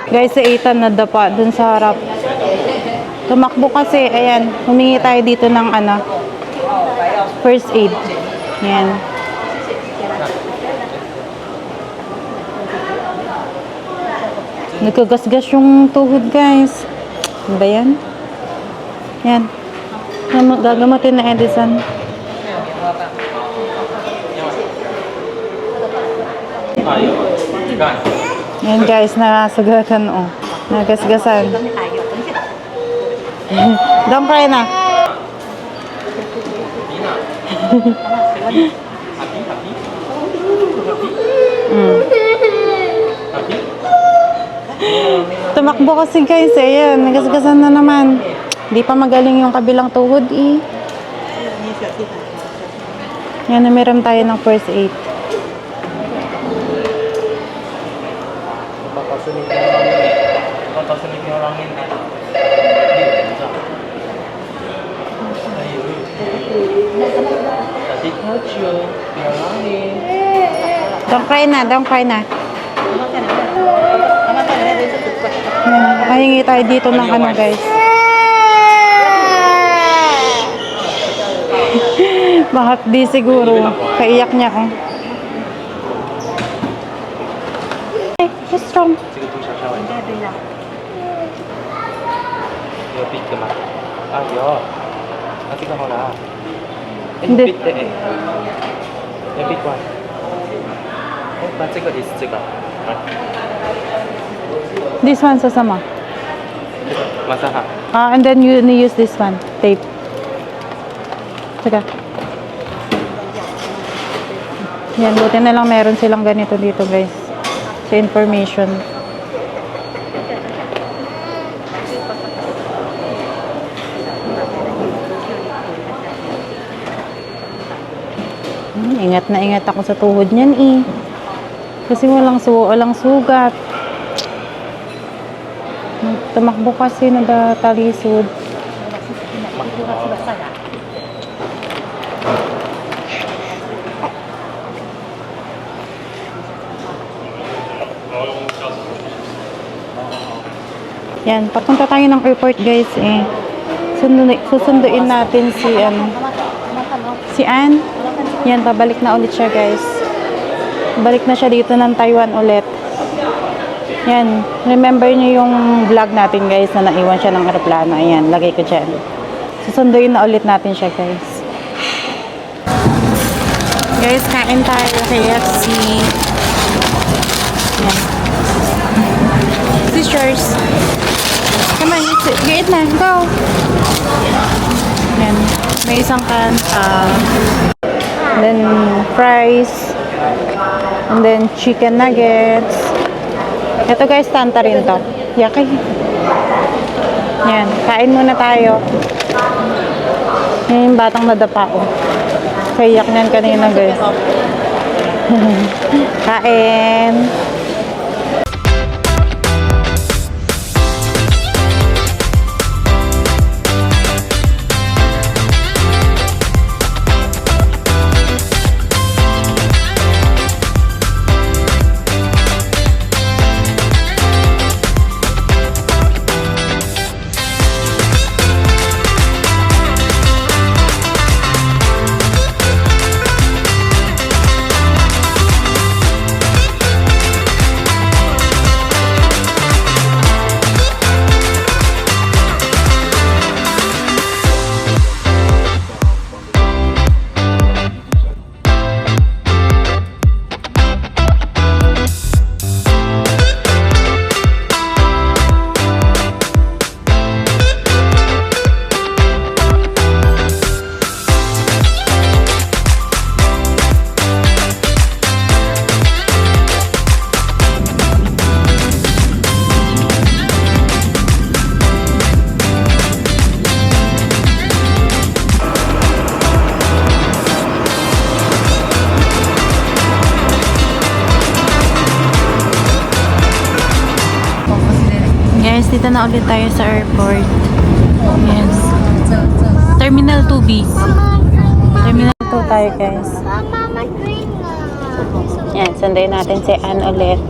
Guys, si Ethan nadapa dun sa harap. Tumakbo kasi, ayan, humingi tayo dito ng first aid. Ayan. Nagkagasgas yung tuhod, guys. Ano ba yan? Ayan. Gagamatin na Edison. Ayan, guys, nasagatan, oh. Nagasgasan. Don't cry na. Tumakbo kasi, guys, ayan, nagasgasan na naman. Di pa magaling yung kabilang tuhod, eh. Yan, namiram tayo ng first aid. Don't cry na, don't cry na. Mahingi tayo dito ng guys. Bakit di siguro? Kaiyak niya, oh. What's wrong? Hindi. This one sasama. And then you use this one, tape. Sige. Yan, buti na lang meron silang ganito dito, guys. Sa information. Ingat na ingat ako sa tuhod niyan, eh. Kasi walang sugat. Tumakbo kasi nadatalisod. Yan, papunta tayo ng airport, guys, eh. Susunduin natin si Ann. Yan, pabalik na ulit siya, guys. Balik na siya dito ng Taiwan ulit. Yan, remember niyo yung vlog natin, guys, na naiwan siya ng aeroplano. Ayan, lagay ko dyan. Susunduin na ulit natin siya, guys. Guys, kain tayo KFC. Yan. Sisters. Come on, get na, go. Yan, may isang then fries, and then chicken nuggets. Ito, guys, tanta rin to. Yaki. Yan, kain muna tayo. Yan yung batang nadapa, oh. Kayak niyan kanina, guys. Kain. Dito na ulit tayo sa airport. Yes. Terminal 2B. Terminal 2 tayo, guys. Yan, sundayin natin si Ann ulit.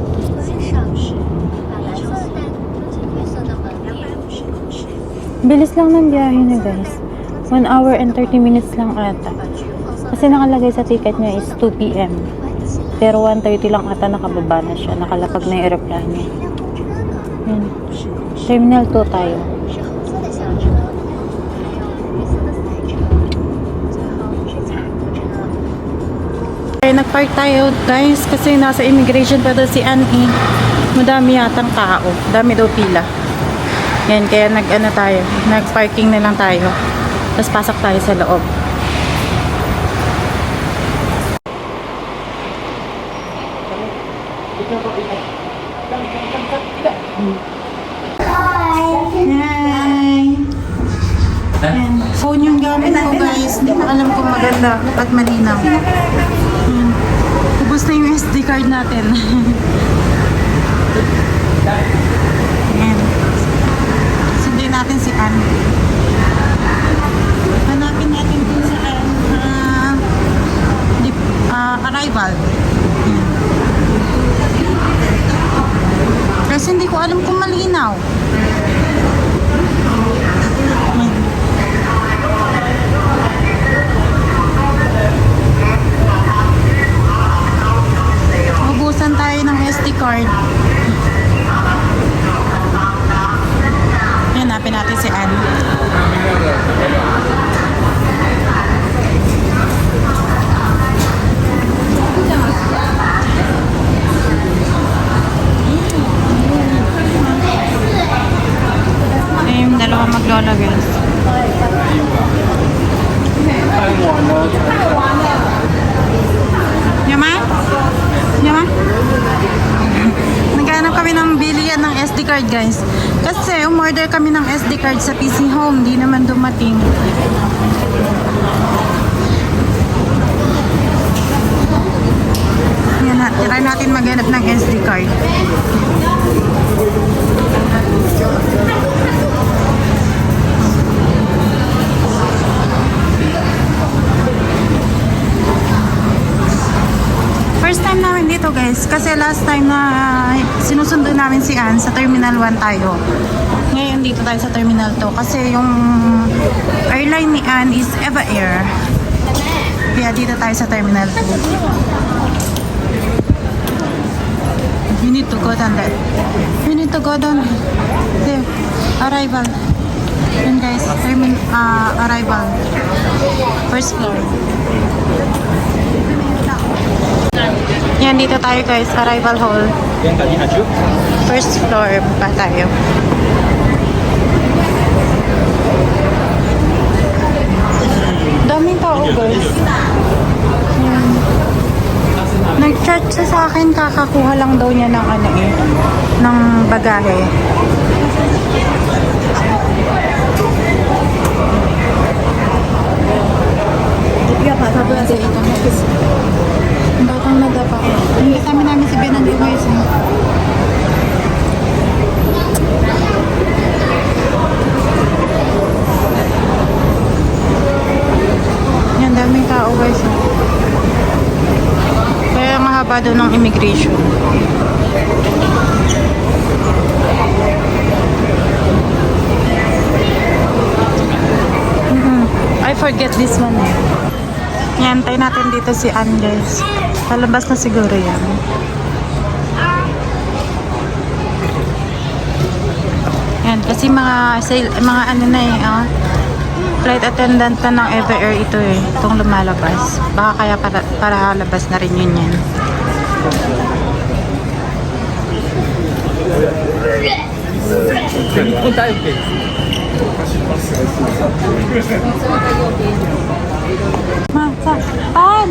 Bilis lang ng biyahe niya guys. 1 hour and 30 minutes lang ata. Kasi nakalagay sa ticket niya is 2 p.m. Pero 1:30 lang ata nakababa na siya. Nakalapag na yung aeroplano. Yan. Terminal 2 tayo. Okay, nag-park tayo guys kasi nasa immigration pa daw si Annie. Madami yatang tao. Dami daw pila. Yan, kaya nag-ano tayo. Nag-parking na lang tayo. Tapos pasok tayo sa loob. Hi! Yan. Phone yung gamit ko guys. Hindi ko alam kung maganda at malinaw. Yan. Ubus na yung SD card natin. Yan. Sundin natin si Ann. Hanapin natin kung saan arrival. Yan. Kasi hindi ko alam kung malinaw. Yan. Ubusan tayo ng SD card. Hanapin natin si Ann. Ay, yung dalawa maglola guys. Yama? Yama? Naghanap kami ng bilihan ng SD card guys. Kasi umorder kami ng SD card sa PC Home. Di naman dumating. Yan na. Try natin maghanap ng SD card. First time namin dito guys, kasi last time na sinusundo namin si Ann sa Terminal 1 tayo. Ngayon dito tayo sa Terminal 2 kasi yung airline ni Ann is Eva Air. Kaya dito tayo sa Terminal 2. You need to go down there. You need to go down there. Arrival. Yun guys, arrival. First floor. Yan, dito tayo guys, arrival hall. First floor pa tayo. Daming tao guys. Yan. Nag-chat siya sa akin, kakakuha lang daw niya ng ano eh, ng bagahe. Ang batang nadapa. Yung kasama namin si Ben nandito guys. Yan, daming tao guys. Kaya mahaba doon ng immigration. I forget this one. Yan, tayo natin dito si Ann guys. Palabas na siguro yan. Yan, kasi mga ano na eh, flight attendant na ng Eva Air ito eh, itong lumalabas. Baka kaya para labas na rin yun yan. Pan!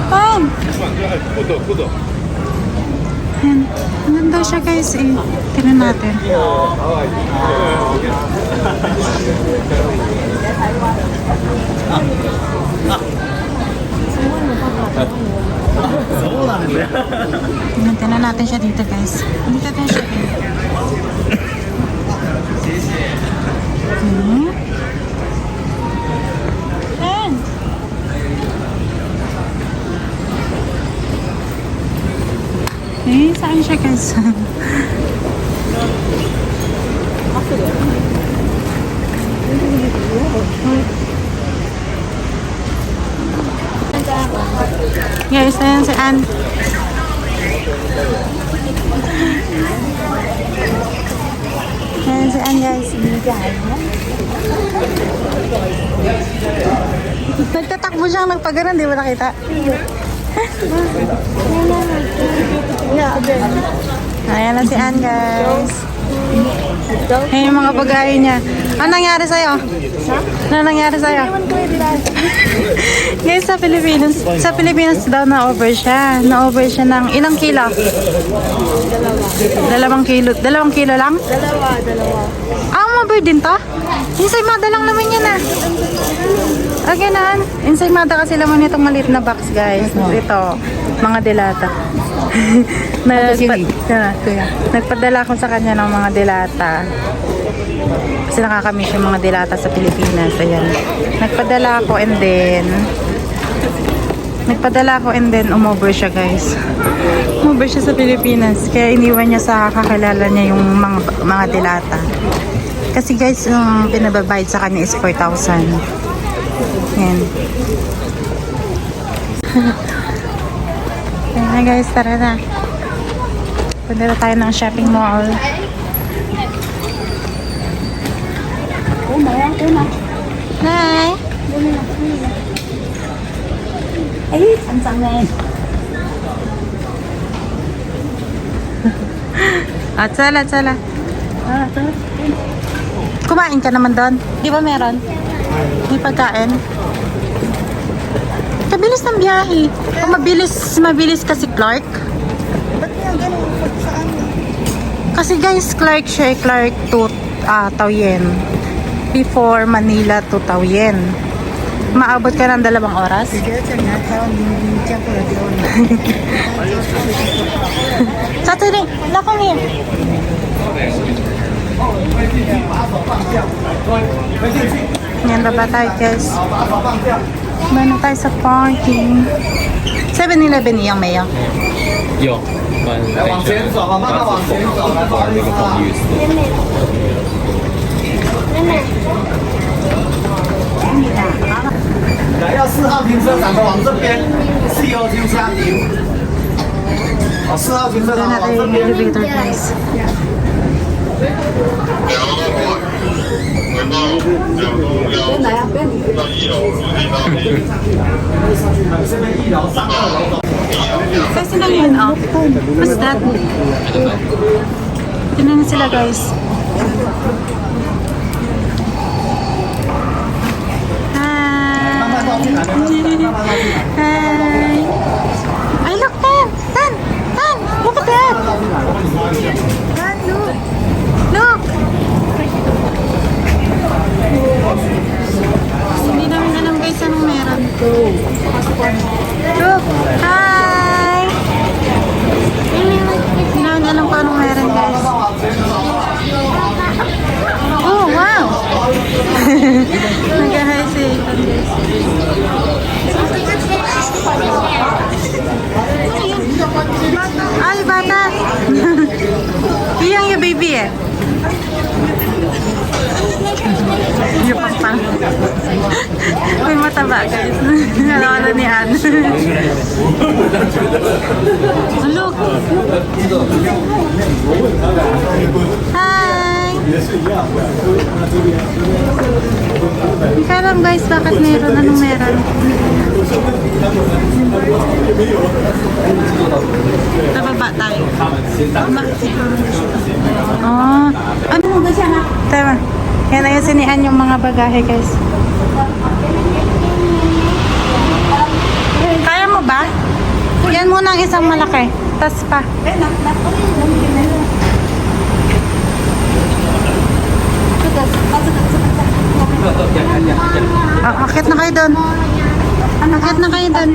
Pan! Yan. Ang ganda siya guys eh. Tignan natin. Tignan natin siya dito guys. Dito natin siya. Saan siya guys? Guys, ayan si Ann. Ayan si Ann, guys. Nagtatakbo siyang nagpaganan, di ba nakita? Ayan na si Ann, guys. Ayan yung mga bagay niya. Ano nangyari sa'yo? Ano nangyari sa'yo? Guys, sa Pilipinas daw na-over siya. Na-over siya ng ilang kilo? Dalawang kilo lang? Dalawa. Ah, ma-over din to? Ensaymada lang naman yan ah. Okay na. Ensaymada kasi laman itong maliit na box, guys. Ito, mga delata. Nagpadala ko sa kanya ng mga delata. Kasi nakakamiss yung mga delata sa Pilipinas. Ayan. Nagpadala ako and then umover siya, guys. Umover siya sa Pilipinas. Kaya iniwan niya sa kakilala niya yung mga delata. Kasi guys, yung pinababayad sa kanya is 4,000. Yan. Yan na guys, tara na. Punta na tayo ng shopping mall. Hi! Ay, ang sangen. Tsala. Kumain ka naman doon? Di ba meron? May pagkain? Kabilis ng biyahe. O mabilis kasi Clark. Ba't nga ganun? Saan? Kasi guys, Clark siya, Clark to Taoyen. Before Manila to Taoyen. Maabot ka ng 2 oras? Saturday, lakong here. Yan, baba tayo guys. Baba tayo sa parking. 7-Eleven iyang mayo. 有，往前走，慢慢往前走，来不好意思啊。来，要4号停车场的往这边，4号停车场停。好，4号停车场往这边。 Elevator guys. Kasi lang yun, oh. What's that? Tingnan sila, guys. Hi! Ay, look, Tan! Look at that! Tan, look! Look! Hindi namin alam guys anong meron. Look! Hi! Hindi namin alam kung anong meron guys. Oh, wow! Nag-hi si Ethan guys. Ay, bata! Iyang yung baby eh. Yung pang. May mataba guys. Nalala ni Ann. Look! Hi! Hindi ka alam guys bakit meron. Anong meron? Nababa tayo. Oh. Ano ba siya na? Tama. Yan ayun sinian yung mga bagahe guys. Kaya mo ba? Yan muna ang isang malaki. Tas pa. Akit na kayo doon. Akit na kayo doon.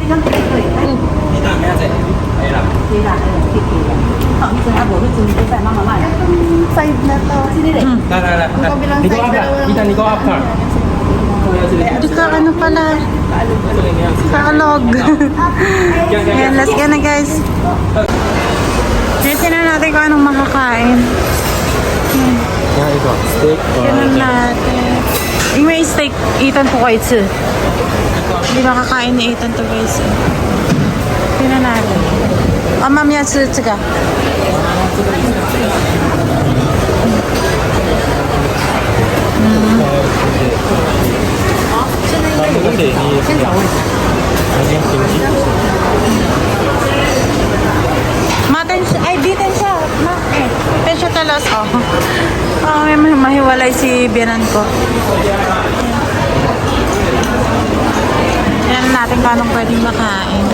Side na to.你go up car。 Hindi ka ano pala. Kaalog. Ayan, let's go na guys. Kasi na natin kung anong makakain. Yan ito, steak or Ganun natin. 因为 steak Ethan 不会吃 hindi makakain ni Ethan to guys. Tingnan natin. Oh, ma'am, yan, 吃这个 Ma, tensya. Ay, di tensya. Ma, tensya talas. Oh. Oh, may mahiwalay si biyanan ko. Yan natin kung anong pwedeng makain.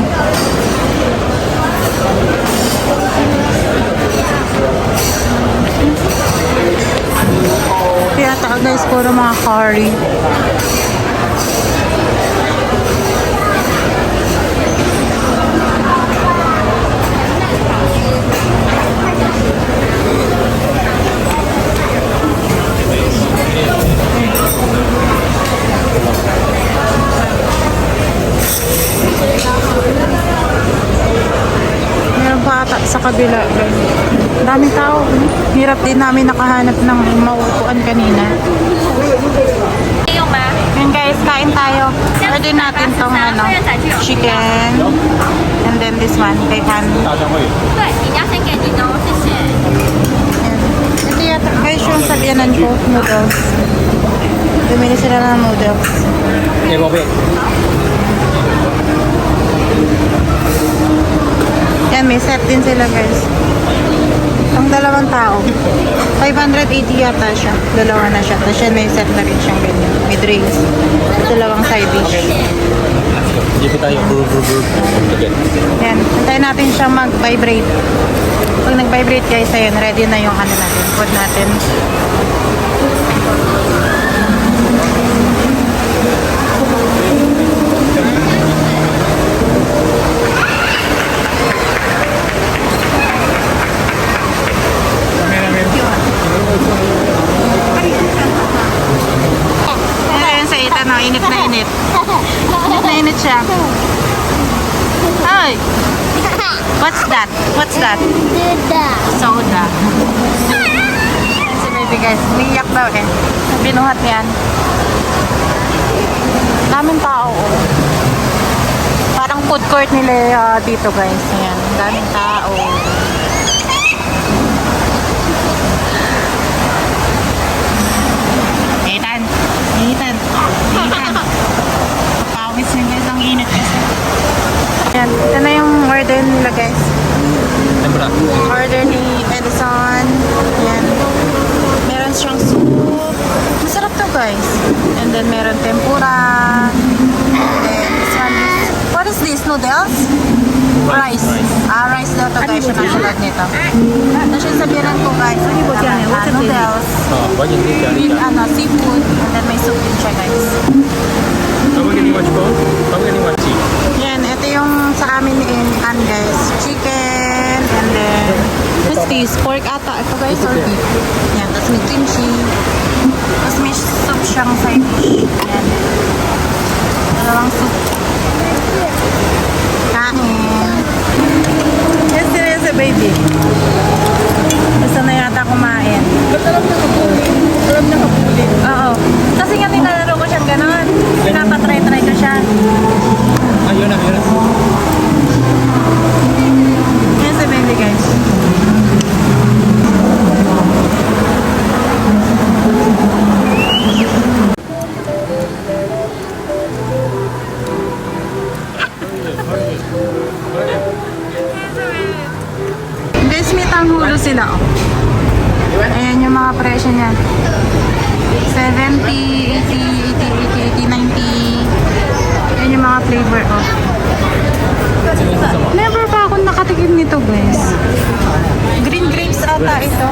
Kaya taka guys, puro mga curry. Meron pa ata sa kabila. Daming tao. Hirap din namin nakahanap ng maupuan kanina. Yan guys, kain tayo. Order natin tong ano, chicken. And then this one, kay Han. 对，饮料先给您哦，谢谢。 Ito yata guys yung sabianan ko, noodles. Bumili sila ng noodles. Yan, may set din sila guys. Ang dalawang tao. 580 yata siya. Dalawa na siya. Tapos yan, may set na rin siyang ganyan. May drinks. Dalawang side dish. Dito tayo. Yan. Hintayin natin siyang mag-vibrate. Pag nag-vibrate guys, ayun, ready na yung ano natin. Food natin. Ayun sa Ethan, no? Init na init. Init na init siya. Ay! What's that? What's that? Soda. Ayan si baby guys. Umiiyak daw eh. Binuhat yan. Daming tao oh. Parang food court nila dito guys. Ayan. Daming tao. Ethan. Ethan. Ethan. Pawis niya guys. Ang init kasi. Ayan. Ito na yung order nila guys. Tempura. Order ni Edison. Ayan. Meron siyang soup. Masarap to guys. And then meron tempura. And then this one is, what is this? Noodles? Rice. Ah, rice daw to guys. Yung nasulad nito. Tapos yung sabihan ko guys. Noodles. With seafood. And then may soup din siya guys. Yan, ito yung sa amin ni Ann guys. Chicken, and then this pork ata. Ito guys, or beef. Yan, tapos may kimchi. Tapos may soup siyang side dish. Yan. Dalawang soup. Kain. Yes, seryoso baby. Gusto na yata kumain. Alam na kapulit. Oo. Kasi nga nilalaro ko siyang ganon. Pinapatry-try ko siya. Ayun na, ayun na. Yan si baby guys. Guys, may tanghulo sila oh. Ayan yung mga presyo niya. 70, 80, 80, 80, 80, 90. Ayan yung mga flavor oh. Never pa ako nakatikim nito guys. Green grapes ata ito.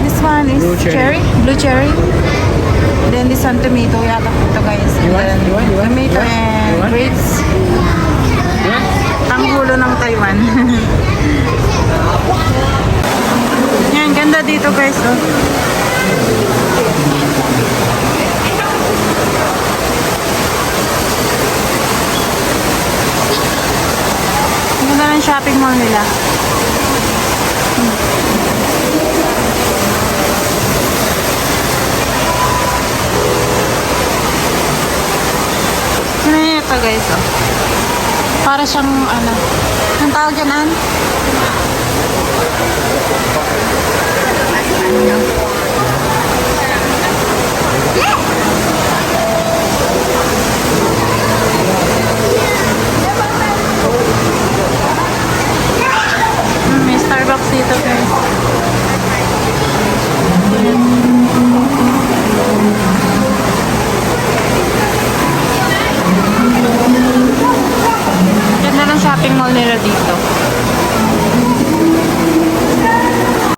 This one is blue cherry. Then this one tomato yata ito guys. And then tomato and grapes. Ang hulo ng Taiwan. Yan, ganda dito guys oh. Ganda ng shopping mall nila. to guys, oh. Para siyang, ano, ang tawag dyan, Ann?